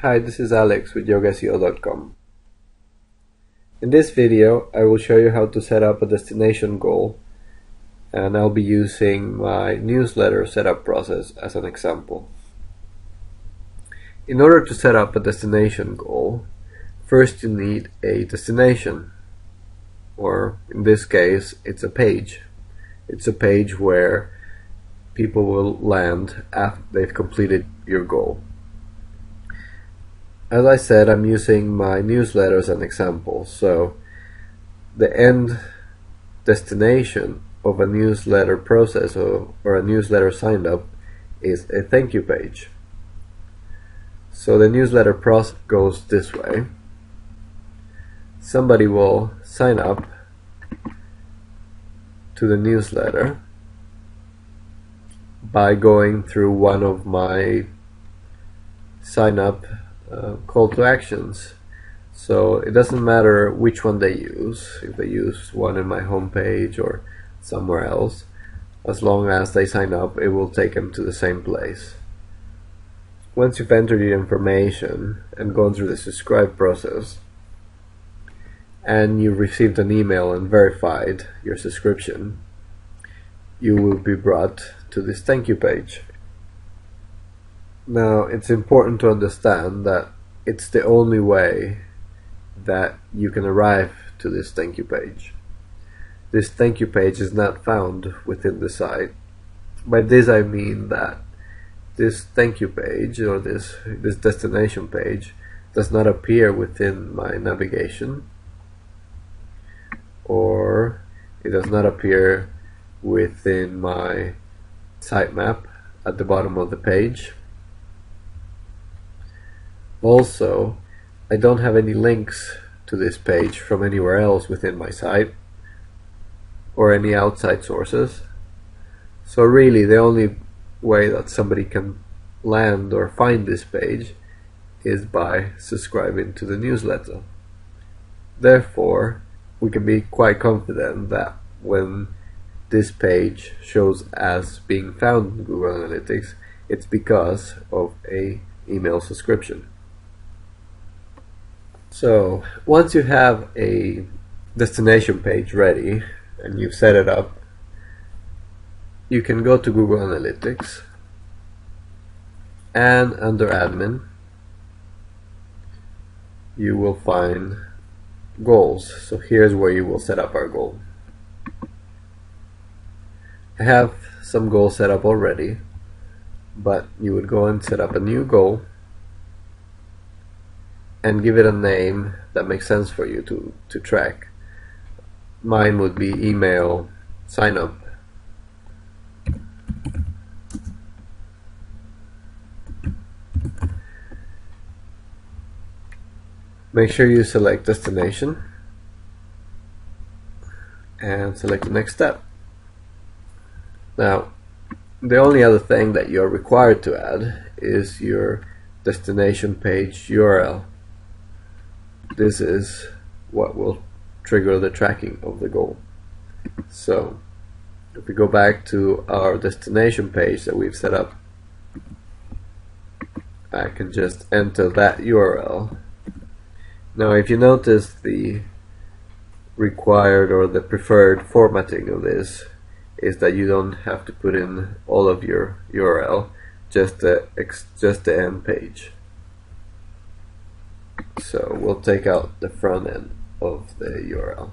Hi, this is Alex with YogaSeo.com. In this video, I will show you how to set up a destination goal, and I'll be using my newsletter setup process as an example. In order to set up a destination goal, first you need a destination, or in this case, it's a page. It's a page where people will land after they've completed your goal. As I said, I'm using my newsletter as an example, so the end destination of a newsletter process or a newsletter signed up is a thank you page. So the newsletter process goes this way. Somebody will sign up to the newsletter by going through one of my sign up call to actions. So it doesn't matter which one they use, if they use one in my homepage or somewhere else, as long as they sign up, it will take them to the same place. Once you've entered your information and gone through the subscribe process, and you've received an email and verified your subscription, you will be brought to this thank you page. Now, it's important to understand that it's the only way that you can arrive to this thank you page. This thank you page is not found within the site. By this I mean that this thank you page or this destination page does not appear within my navigation, or it does not appear within my sitemap at the bottom of the page. Also, I don't have any links to this page from anywhere else within my site or any outside sources. So really the only way that somebody can land or find this page is by subscribing to the newsletter. Therefore, we can be quite confident that when this page shows as being found in Google Analytics, it's because of an email subscription. So once you have a destination page ready and you've set it up, you can go to Google Analytics, and under admin you will find goals. So here's where you will set up our goal. I have some goals set up already, but you would go and set up a new goal and give it a name that makes sense for you to track. Mine would be email sign up. Make sure you select destination and select the next step. Now, the only other thing that you're required to add is your destination page URL. This is what will trigger the tracking of the goal. So if we go back to our destination page that we've set up, I can just enter that URL. Now if you notice, the required or the preferred formatting of this is that you don't have to put in all of your URL, just the end page. So we'll take out the front end of the URL.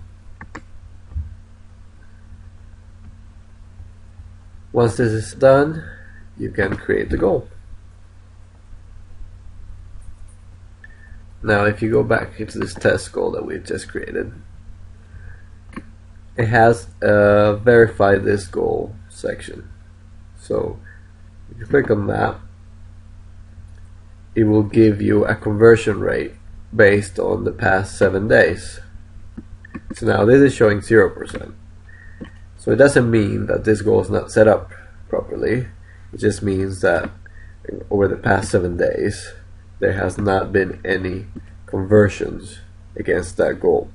Once this is done, you can create the goal. Now if you go back into this test goal that we've just created, it has a verify this goal section. So if you click on that, it will give you a conversion rate based on the past 7 days. So now this is showing 0%. So it doesn't mean that this goal is not set up properly. It just means that over the past 7 days there has not been any conversions against that goal,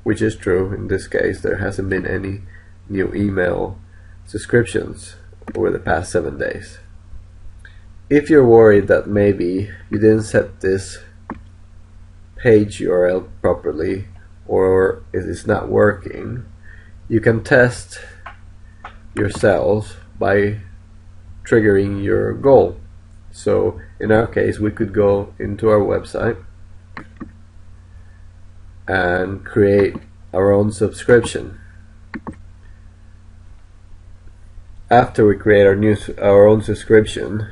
which is true. In this case, there hasn't been any new email subscriptions over the past 7 days. If you're worried that maybe you didn't set this page URL properly or it is not working, you can test yourselves by triggering your goal. So in our case, we could go into our website and create our own subscription. After we create our own subscription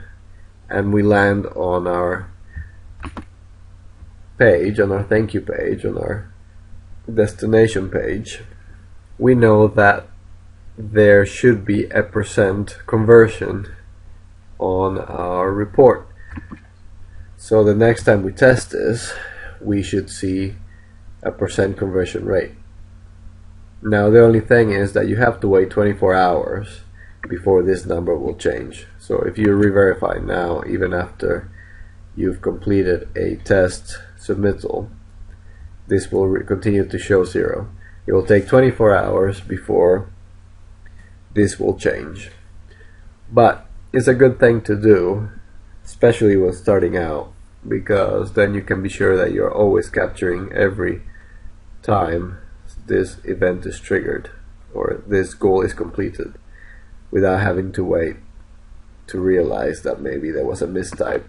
and we land on our page, on our thank you page, on our destination page, we know that there should be a % conversion on our report. So the next time we test this, we should see a % conversion rate. Now the only thing is that you have to wait 24 hours before this number will change. So if you re-verify now, even after you've completed a test submittal, this will continue to show 0. It will take 24 hours before this will change. But it's a good thing to do, especially when starting out, because then you can be sure that you're always capturing every time this event is triggered or this goal is completed, without having to wait to realize that maybe there was a mistype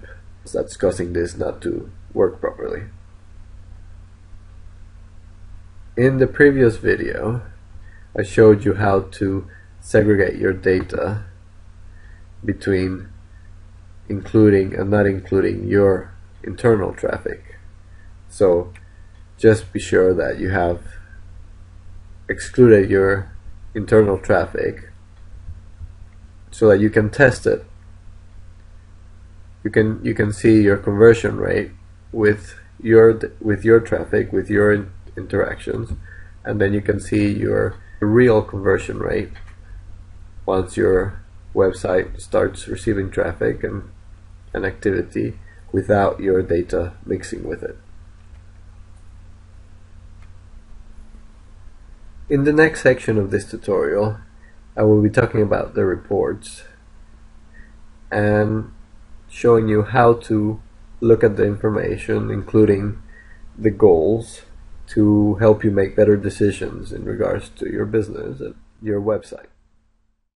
that's causing this not to work properly. In the previous video, I showed you how to segregate your data between including and not including your internal traffic. So just be sure that you have excluded your internal traffic so that you can test it. You can see your conversion rate with your traffic, with your interactions, and then you can see your real conversion rate once your website starts receiving traffic and activity without your data mixing with it. In the next section of this tutorial, I will be talking about the reports and showing you how to look at the information, including the goals, to help you make better decisions in regards to your business and your website.